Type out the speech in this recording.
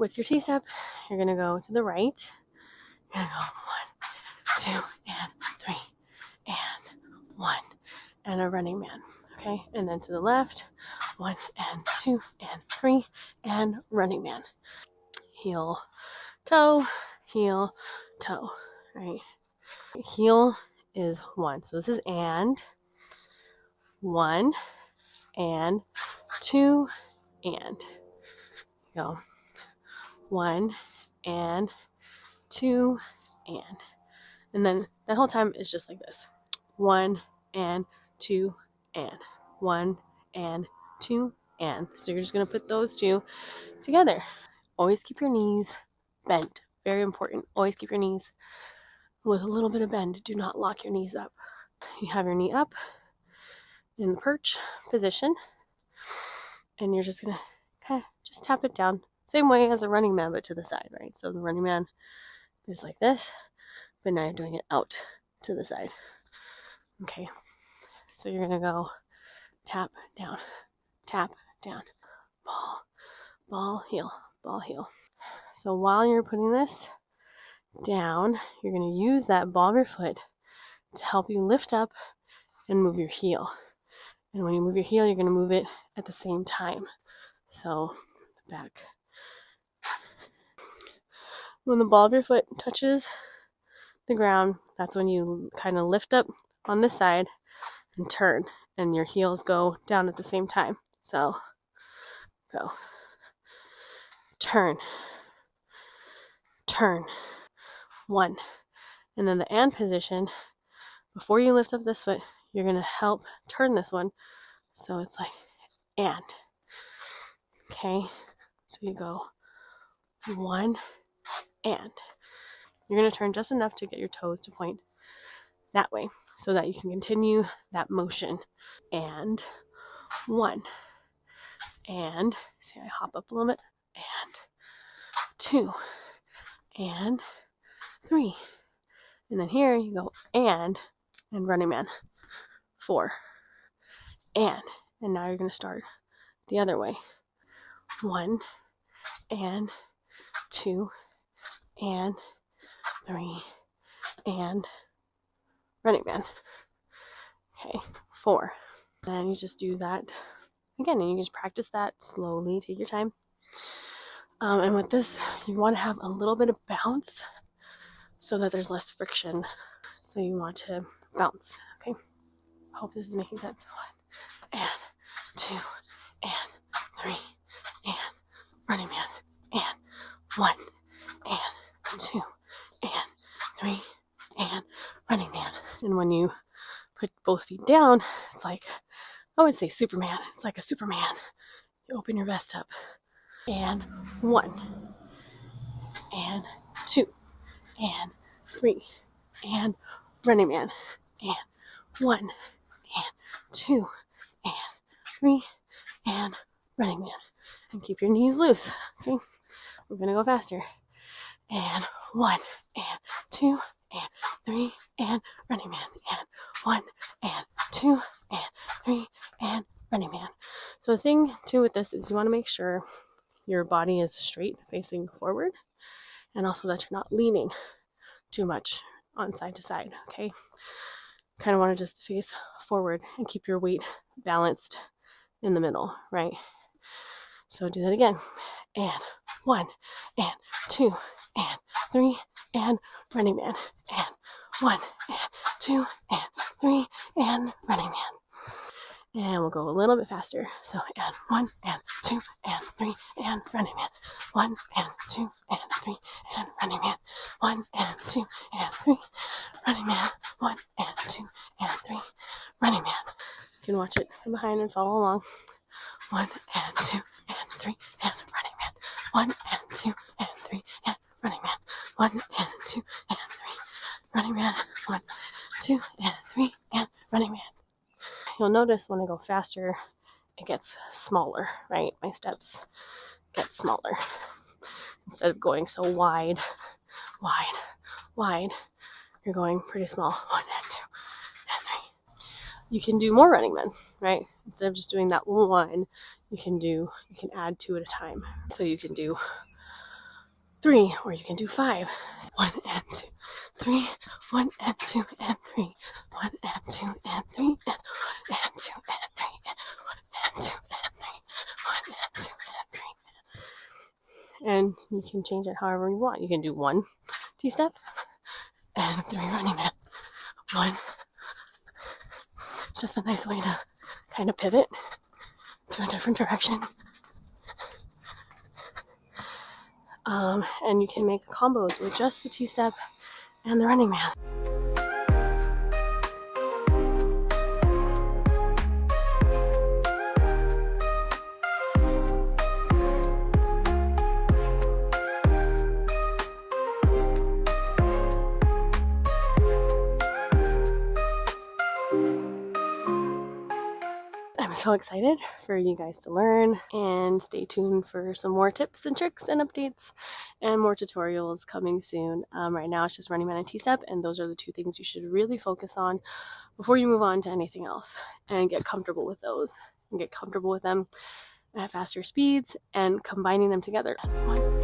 with your T-step, you're going to go to the right. You're going to go 1, 2, and 3, and 1, and a running man. Okay, and then to the left, 1, and 2, and 3, and running man. Heel, toe, heel, toe, right? Heel is 1. So this is and 1, and 2, and go 1, and 2, and then that whole time is just like this: 1, and 2, and 1, and 2, and. So you're just going to put those two together. Always keep your knees bent. Very important. Always keep your knees with a little bit of bend. Do not lock your knees up. You have your knee up in the perch position, and you're just going to kind of just tap it down. Same way as a running man, but to the side, right? So the running man is like this, but now you're doing it out to the side. Okay, so you're going to go tap, down, ball, heel, ball, heel. So while you're putting this down, you're going to use that ball of your foot to help you lift up and move your heel. And when you move your heel, you're going to move it at the same time. So back. When the ball of your foot touches the ground, that's when you kind of lift up on this side and turn, and your heels go down at the same time. So go, turn, 1, and then the and position. Before you lift up this foot, you're going to help turn this one, so it's like and. Okay, so you go 1, and. You're going to turn just enough to get your toes to point that way so that you can continue that motion. And 1, and. See, I hop up a little bit. And 2, and 3. And then here you go and running man. 4, and now you're going to start the other way. 1, and 2, and 3, and running man. Okay, 4. And you just do that again, and you just practice that slowly. Take your time. And with this, you want to have a little bit of bounce so that there's less friction. So you want to bounce. Okay, hope this is making sense. 1, and 2, and 3, and running man, and 1, and 2, and 3, and running man. And when you put both feet down, it's like, I would say Superman. It's like a Superman. You open your vest up. And 1, and 2, and 3, and running man. And 1, and 2, and 3, and running man. And keep your knees loose. Okay, we're gonna go faster. And 1, and 2, and 3, and running man. And 1, and 2, and 3, and running man. So the thing too with this is you want to make sure your body is straight facing forward, and also that you're not leaning too much on side to side. Okay, kind of want to just face forward and keep your weight balanced in the middle, right? So do that again. And 1, and 2, and 3, and running man. And 1, and 2, and 3, and running man. And we'll go a little bit faster. So, and 1, and 2, and 3, and running man. 1, and 2, and 3, and running man. 1, and 2, and 3, running man. 1, and 2, and 3, running man. You can watch it from behind and follow along. 1, and 2, and 3, and running man. 1, and 2, and 3, and running man. 1, and 2, and 3, running man. 1, 2, and 3, and running man. You'll notice when I go faster, it gets smaller, right? My steps get smaller. Instead of going so wide, you're going pretty small. 1, and 2, and 3. You can do more running men, right? Instead of just doing that 1, you can add 2 at a time. So you can do 3, or you can do 5. 1 and 2, 3, 1 and 2 and 3, 1 and 2 and 3, and 1 and 2 and 3, and 1 and 2 and 3, 1 and 2 and 3. And you can change it however you want. You can do 1 T-step and 3 running man. 1. It's just a nice way to kind of pivot to a different direction. And you can make combos with just the T-step and the running man. I'm so excited for you guys to learn, and stay tuned for some more tips and tricks and updates and more tutorials coming soon. Right now it's just running man and T-step, and those are the 2 things you should really focus on before you move on to anything else, and get comfortable with those and get comfortable with them at faster speeds and combining them together. 1,